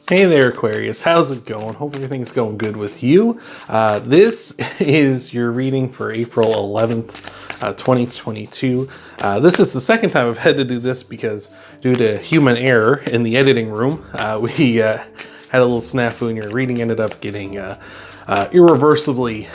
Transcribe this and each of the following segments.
Hey there, Aquarius. How's it going? Hope everything's going good with you. This is your reading for April 11th, 2022. This is the second time I've had to do this because due to human error in the editing room, we had a little snafu and your reading ended up getting irreversibly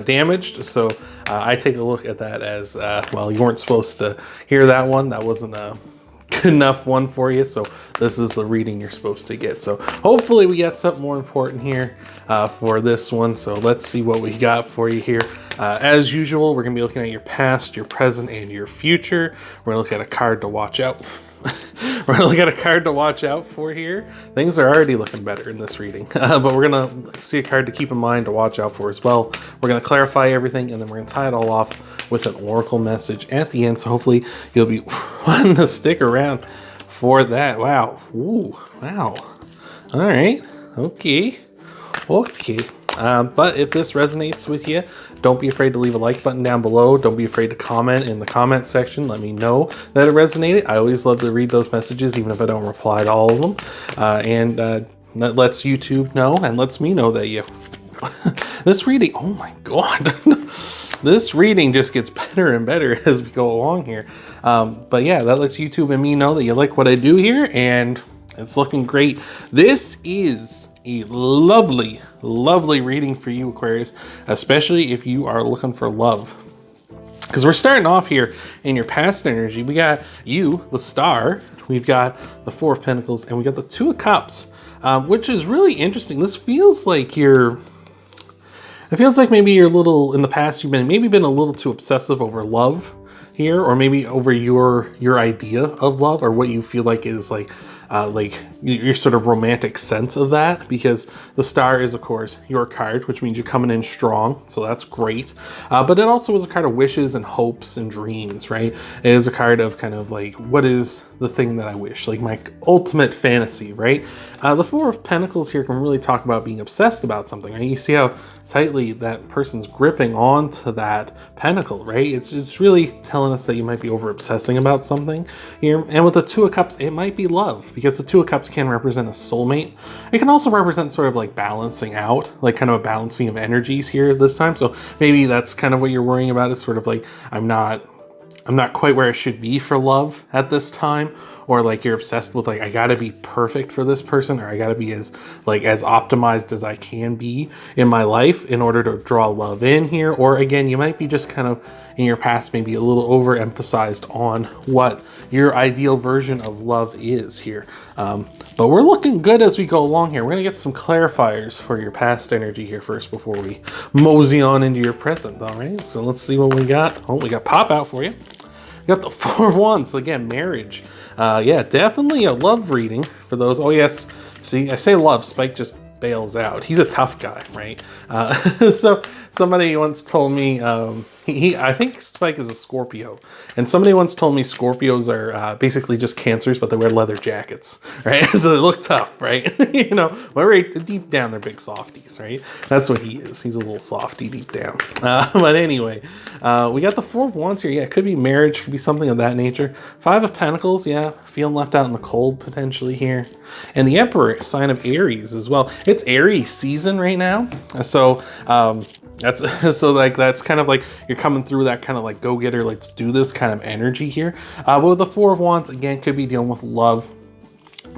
damaged. So I take a look at that as, well, you weren't supposed to hear that one. That wasn't a good enough one for you, so this is the reading you're supposed to get. So hopefully we got something more important here for this one. So let's see what we got for you here. As usual, we're gonna be looking at your past, your present, and your future. We're gonna look at a card to watch out. We're gonna look at a card to watch out for here. Things are already looking better in this reading, but we're gonna see a card to keep in mind to watch out for as well. We're gonna clarify everything, and then we're gonna tie it all off with an oracle message at the end. So hopefully you'll be wanting to stick around for that. Wow. Ooh, wow. All right. Okay. But if this resonates with you, don't be afraid to leave a like button down below. Don't be afraid to comment in the comment section. Let me know that it resonated. I always love to read those messages, even if I don't reply to all of them. That lets YouTube know and lets me know that you... This reading, oh my God. This reading just gets better and better as we go along here. But yeah, that lets YouTube and me know that you like what I do here, and it's looking great. This is a lovely, lovely reading for you, Aquarius, especially if you are looking for love. Because we're starting off here in your past energy. We got you, the star, we've got the Four of Pentacles, and we got the Two of Cups, which is really interesting. This feels like it feels like maybe you're a little, in the past, you've been a little too obsessive over love here, or maybe over your idea of love, or what you feel like is like your sort of romantic sense of that, because the star is, of course, your card, which means you're coming in strong, so that's great. But it also is a card of wishes and hopes and dreams, right? It is a card of kind of like, what is the thing that I wish, like my ultimate fantasy, right? The Four of Pentacles here can really talk about being obsessed about something, right? You see how tightly that person's gripping onto that pentacle, right? It's really telling us that you might be over obsessing about something here. And with the Two of Cups, it might be love, because the Two of Cups can represent a soulmate. It can also represent sort of like balancing out, like kind of a balancing of energies here this time. So maybe that's kind of what you're worrying about, is sort of like, I'm not quite where I should be for love at this time, or like you're obsessed with like, I gotta be perfect for this person, or I gotta be as optimized as I can be in my life in order to draw love in here. Or again, you might be just kind of in your past maybe a little overemphasized on what your ideal version of love is here. But we're looking good as we go along here. We're gonna get some clarifiers for your past energy here first before we mosey on into your present, all right? So let's see what we got. Oh, we got pop out for you. We got the Four of Wands, so again, marriage. Yeah, definitely a love reading for those. Oh yes, see, I say love, Spike just bails out. He's a tough guy, right? So somebody once told me, I think Spike is a Scorpio, and somebody once told me Scorpios are basically just Cancers, but they wear leather jackets, right? So they look tough, right? You know, but deep down they're big softies, right? That's what he is. He's a little softy deep down. But anyway, we got the Four of Wands here. Yeah, it could be marriage, could be something of that nature. Five of Pentacles, yeah, feeling left out in the cold potentially here. And the Emperor, sign of Aries as well. It's Aries season right now, so that's kind of like you're coming through that kind of like go-getter, let's do this kind of energy here. But with the Four of Wands, again, could be dealing with love,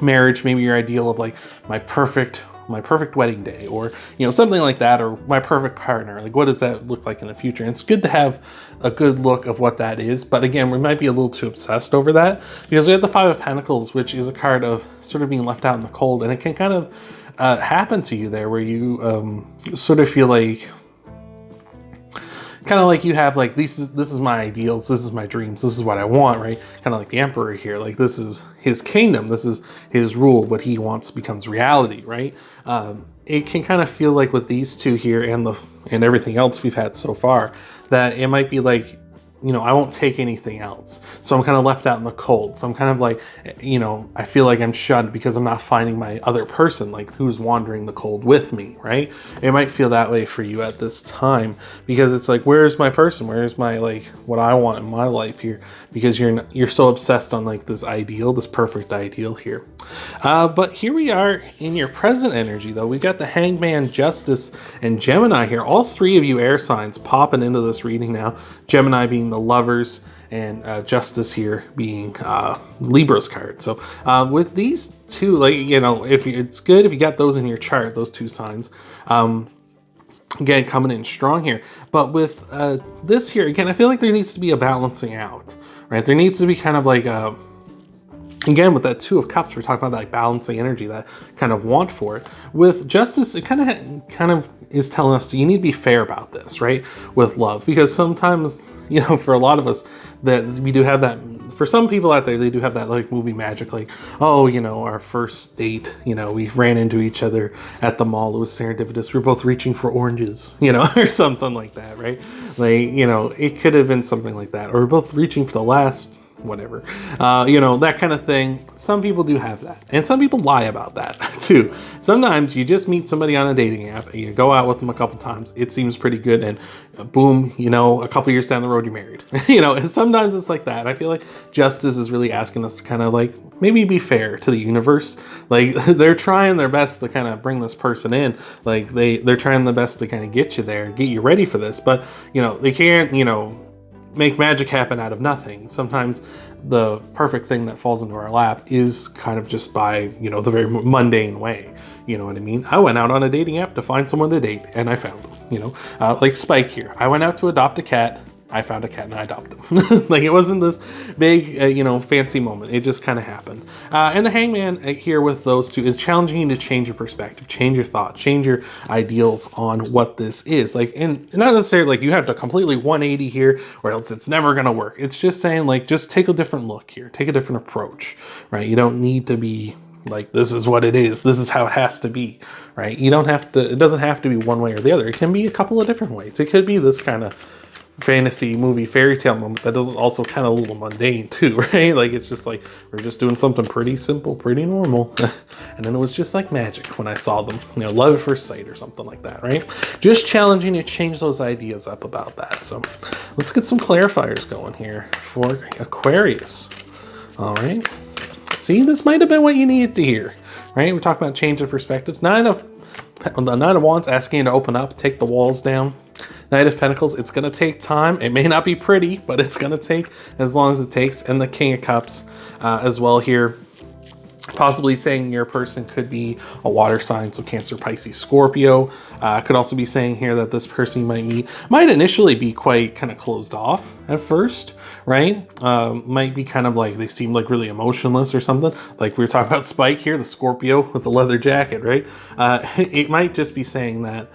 marriage, maybe your ideal of like my perfect wedding day, or you know, something like that, or my perfect partner. Like, what does that look like in the future? And it's good to have a good look of what that is, but again, we might be a little too obsessed over that, because we have the Five of Pentacles, which is a card of sort of being left out in the cold, and it can kind of happen to you there, where you sort of feel like, kind of like you have like, this is my ideals, this is my dreams, this is what I want, right? Kind of like the Emperor here, like this is his kingdom, this is his rule, what he wants becomes reality, right? It can kind of feel like with these two here and everything else we've had so far, that it might be like you know, I won't take anything else. So I'm kind of left out in the cold. So I'm kind of like, you know, I feel like I'm shunned because I'm not finding my other person, like who's wandering the cold with me, right? It might feel that way for you at this time because it's like, where's my person? Where's my, like, what I want in my life here? Because you're so obsessed on like this ideal, this perfect ideal here. But here we are in your present energy though. We've got the Hangman, Justice, and Gemini here. All three of you air signs popping into this reading now. Gemini being the Lovers, and Justice here being Libra's card. So with these two, like, you know, it's good if you got those in your chart, those two signs. Again, coming in strong here. But with this here, again, I feel like there needs to be a balancing out, right? There needs to be kind of like again, with that Two of Cups, we're talking about that like balancing energy, that kind of want for it. With Justice, it kind of is telling us you need to be fair about this, right? With love, because sometimes, you know, for a lot of us, that we do have that. For some people out there, they do have that like movie magic, like, oh, you know, our first date, you know, we ran into each other at the mall. It was serendipitous. We were both reaching for oranges, you know, or something like that, right? Like, you know, it could have been something like that, or we're both reaching for the last whatever, you know, that kind of thing. Some people do have that, and some people lie about that too. Sometimes you just meet somebody on a dating app and you go out with them a couple times, it seems pretty good, and boom, you know, a couple years down the road you're married. You know, and sometimes it's like that. And I feel like Justice is really asking us to kind of like maybe be fair to the universe. Like, they're trying their best to kind of bring this person in, like they're trying their best to kind of get you there, get you ready for this, but you know, they can't, you know, make magic happen out of nothing. Sometimes the perfect thing that falls into our lap is kind of just by, you know, the very mundane way. You know what I mean? I went out on a dating app to find someone to date, and I found them, you know, like Spike here. I went out to adopt a cat. I found a cat and I adopted him. Like, it wasn't this big, you know, fancy moment. It just kind of happened. And the Hangman here with those two is challenging you to change your perspective, change your thought, change your ideals on what this is. Like, and not necessarily like you have to completely 180 here or else it's never going to work. It's just saying, like, just take a different look here. Take a different approach, right? You don't need to be like, this is what it is. This is how it has to be, right? You don't have to, it doesn't have to be one way or the other. It can be a couple of different ways. It could be this kind of fantasy movie fairy tale moment that is also kind of a little mundane too, right? Like, it's just like we're just doing something pretty simple, pretty normal, and then it was just like magic when I saw them, you know, love at first sight or something like that, right? Just challenging you to change those ideas up about that. So let's get some clarifiers going here for Aquarius. All right, see, this might have been what you needed to hear, right? We're talking about change of perspectives. The Nine of Wands asking you to open up, take the walls down. Knight of Pentacles, it's going to take time. It may not be pretty, but it's going to take as long as it takes. And the King of Cups as well here, possibly saying your person could be a water sign, so Cancer, Pisces, Scorpio. Could also be saying here that this person you might meet might initially be quite kind of closed off at first, right? Might be kind of like they seem like really emotionless or something. Like we were talking about Spike here, the Scorpio with the leather jacket, right? It might just be saying that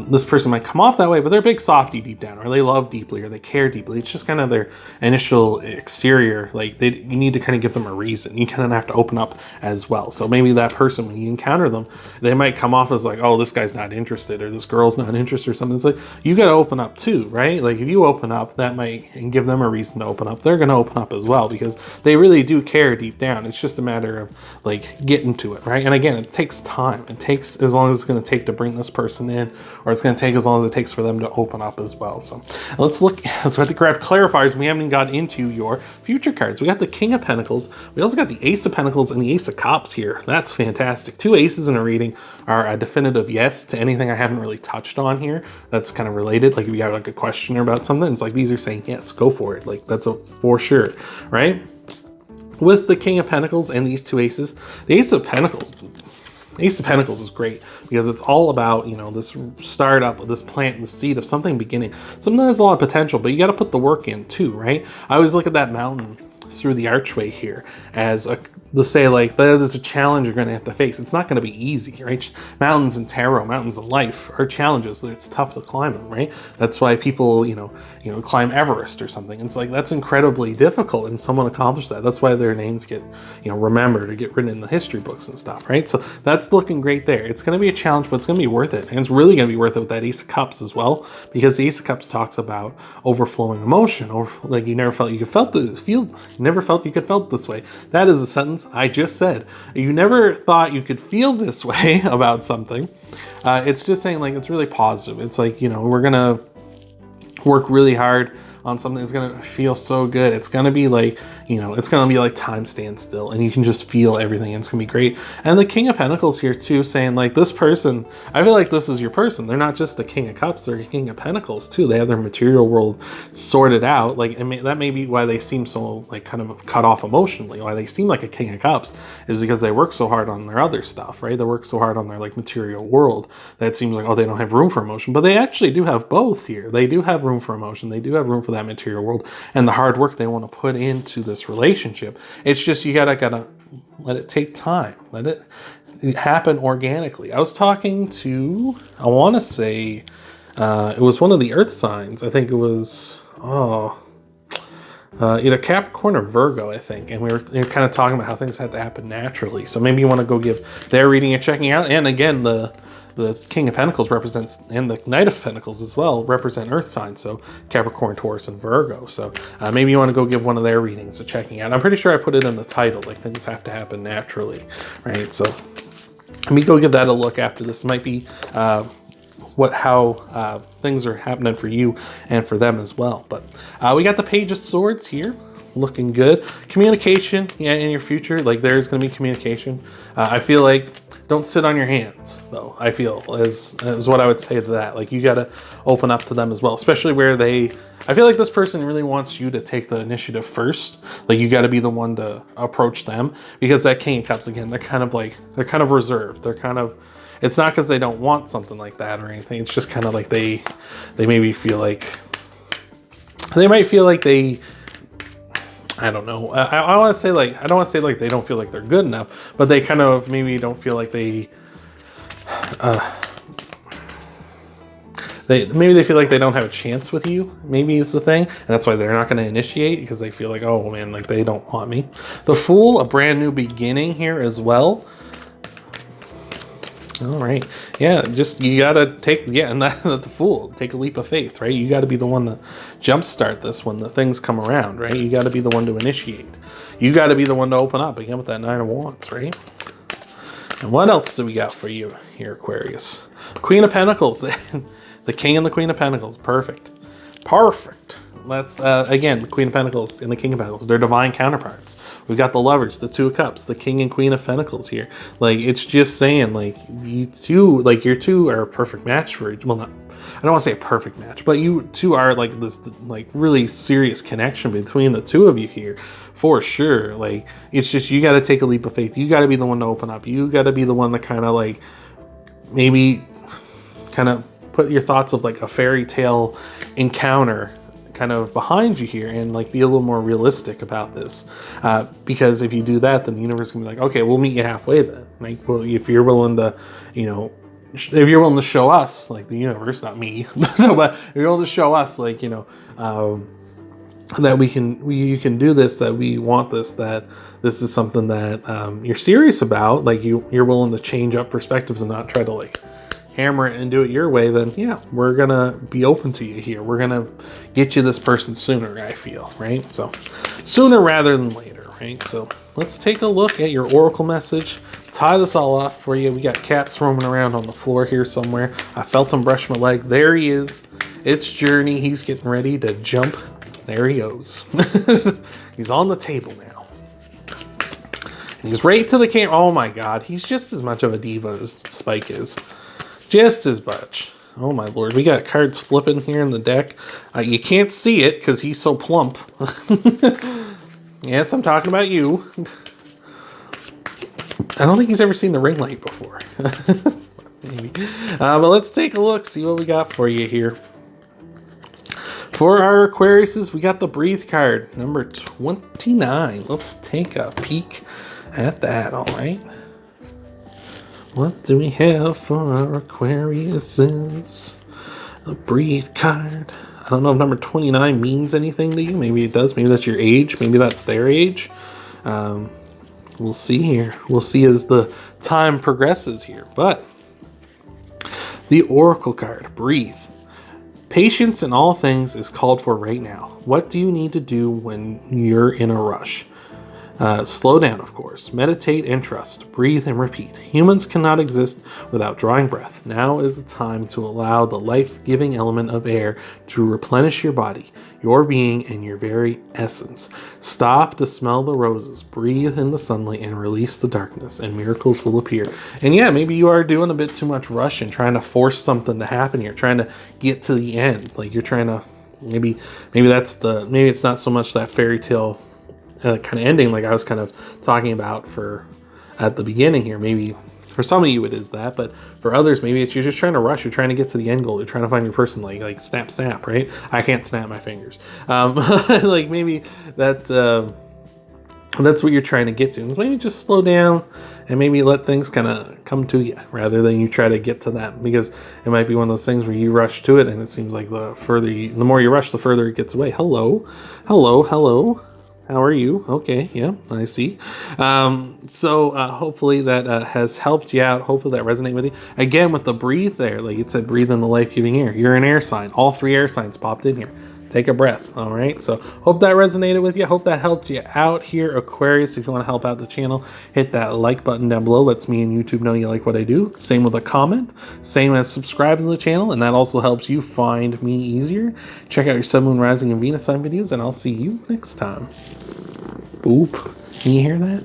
this person might come off that way, but they're a big softy deep down, or they love deeply, or they care deeply. It's just kind of their initial exterior. Like, you need to kind of give them a reason. You kind of have to open up as well. So maybe that person, when you encounter them, they might come off as like, oh, this guy's not interested, or this girl's not interested, or something. It's like, you got to open up too, right? Like, if you open up, that might and give them a reason to open up. They're going to open up as well, because they really do care deep down. It's just a matter of like getting to it, right? And again, it takes time. It takes as long as it's going to take to bring this person in, or it's going to take as long as it takes for them to open up as well. So let's have to grab clarifiers. We haven't even got into your future cards. We got the King of Pentacles. We also got the Ace of Pentacles and the Ace of Cups here. That's fantastic. Two aces in a reading are a definitive yes to anything I haven't really touched on here. That's kind of related. Like if you have like a question about something, it's like these are saying, yes, go for it. Like that's a for sure, right? With the King of Pentacles and these two aces, the Ace of Pentacles is great because it's all about, you know, this startup, this plant, the seed of something beginning. Something that has a lot of potential, but you got to put the work in too, right? I always look at that mountain through the archway here as a, let's say like that is a challenge you're going to have to face. It's not going to be easy, right? Mountains in tarot, mountains in life are challenges. It's tough to climb them, right? That's why people, you know, climb Everest or something. It's like that's incredibly difficult, and someone accomplished that. That's why their names get, you know, remembered or get written in the history books and stuff, right? So that's looking great there. It's going to be a challenge, but it's going to be worth it, and it's really going to be worth it with that Ace of Cups as well, because the Ace of Cups talks about overflowing emotion, or like you never felt you could felt this feel. Never felt you could felt this way. That is a sentence I just said. You never thought you could feel this way about something. It's just saying like it's really positive. It's like, you know, we're gonna work really hard on something that's gonna feel so good. It's gonna be like, you know, it's gonna be like time stands still, and you can just feel everything, and it's gonna be great. And the King of Pentacles here too, saying like this person, I feel like this is your person. They're not just a King of Cups, they're a King of Pentacles too. They have their material world sorted out. Like that may be why they seem so like kind of cut off emotionally. Why they seem like a King of Cups is because they work so hard on their other stuff, right? They work so hard on their like material world that it seems like, oh, they don't have room for emotion. But they actually do have both here. They do have room for emotion. They do have room for that material world and the hard work they want to put into this relationship. It's just you gotta let it take time. Let it happen organically. I was talking to, I want to say it was one of the earth signs. I think it was either Capricorn or Virgo, I think, and we were kind of talking about how things had to happen naturally. So maybe you want to go give their reading a checking out. And again, the King of Pentacles represents, and the Knight of Pentacles as well, represent earth signs, so Capricorn, Taurus, and Virgo. So maybe you want to go give one of their readings a checking out. I'm pretty sure I put it in the title, like things have to happen naturally, right? So let me go give that a look after this. Might be how things are happening for you and for them as well. But we got the Page of Swords here, looking good. Communication, yeah, in your future, like there's going to be communication. I feel like don't sit on your hands, though. I feel is what I would say to that. Like you got to open up to them as well, especially where I feel like this person really wants you to take the initiative first. Like you got to be the one to approach them, because that King of Cups, again, they're kind of reserved. They're kind of, it's not because they don't want something like that or anything. It's just kind of like they maybe feel like, they might feel like they, I don't know. I want to say like, I don't want to say like they don't feel like they're good enough, but they kind of maybe don't feel like maybe they feel like they don't have a chance with you, maybe is the thing. And that's why they're not going to initiate, because they feel like, oh man, like they don't want me. The Fool, a brand new beginning here as well. All right. Yeah, just you gotta take, yeah, and that the Fool, take a leap of faith, right? You gotta be the one to jumpstart this when the things come around, right? You gotta be the one to initiate. You gotta be the one to open up again with that Nine of Wands, right? And what else do we got for you here, Aquarius? Queen of Pentacles, the King and the Queen of Pentacles, perfect. Perfect. Let's, again, the Queen of Pentacles and the King of Pentacles, they're divine counterparts. We've got the Lovers, the Two of Cups, the King and Queen of Pentacles here. Like, it's just saying, like, you two, like, your two are a perfect match for each, well, not, I don't want to say a perfect match, but you two are, like, this, like, really serious connection between the two of you here, for sure. Like, it's just, you got to take a leap of faith. You got to be the one to open up. You got to be the one to kind of, like, maybe kind of put your thoughts of, like, a fairy tale encounter kind of behind you here, and like be a little more realistic about this, because if you do that, then the universe can be like, okay, we'll meet you halfway then. Like, well, if you're willing to, you know, if you're willing to show us, like the universe, not me, no, but if you're willing to show us, like, you know, that you can do this, that we want this, that this is something that you're serious about, like you're willing to change up perspectives and not try to like hammer it and do it your way, then yeah, we're gonna be open to you here. We're gonna get you this person sooner, I feel, right? So sooner rather than later, right? So let's take a look at your oracle message, tie this all off for you. We got cats roaming around on the floor here somewhere. I felt him brush my leg. There he is. It's Journey. He's getting ready to jump. There he goes. He's on the table now. And he's right to the camera. Oh my God, he's just as much of a diva as Spike is. Just as much. Oh my Lord. We got cards flipping here in the deck. You can't see it because he's so plump. Yes, I'm talking about you. I don't think he's ever seen the ring light before. Maybe. But let's take a look, see what we got for you here. For our Aquariuses, we got the Breathe card, number 29. Let's take a peek at that, all right? What do we have for our Aquariuses? The Breathe card. I don't know if number 29 means anything to you. Maybe it does. Maybe that's your age. Maybe that's their age. We'll see here. We'll see as the time progresses here. But the Oracle card, Breathe. Patience in all things is called for right now. What do you need to do when you're in a rush? Slow down, of course. Meditate and trust. Breathe and repeat. Humans cannot exist without drawing breath. Now is the time to allow the life-giving element of air to replenish your body, your being, and your very essence. Stop to smell the roses. Breathe in the sunlight and release the darkness, and miracles will appear. And yeah, maybe you are doing a bit too much rush and trying to force something to happen. You're trying to get to the end. Like you're trying to maybe it's not so much that fairy tale kind of ending like I was kind of talking about at the beginning here. Maybe for some of you it is that, but for others maybe it's you're just trying to rush. You're trying to get to the end goal. You're trying to find your person, like snap, right? I can't snap my fingers. Like maybe that's what you're trying to get to. And maybe just slow down and maybe let things kind of come to you rather than you try to get to that, because it might be one of those things where you rush to it and it seems like the more you rush, the further it gets away. Hello. How are you? Okay, yeah, I see. So hopefully that has helped you out. Hopefully that resonated with you. Again, with the breathe there, like it said, breathe in the life-giving air. You're an air sign. All 3 air signs popped in here. Take a breath, all right? So hope that resonated with you. Hope that helped you out here, Aquarius. If you want to help out the channel, hit that like button down below. Lets me and YouTube know you like what I do. Same with a comment. Same as subscribing to the channel, and that also helps you find me easier. Check out your Sun, Moon, Rising, and Venus sign videos, and I'll see you next time. Oop. Can you hear that?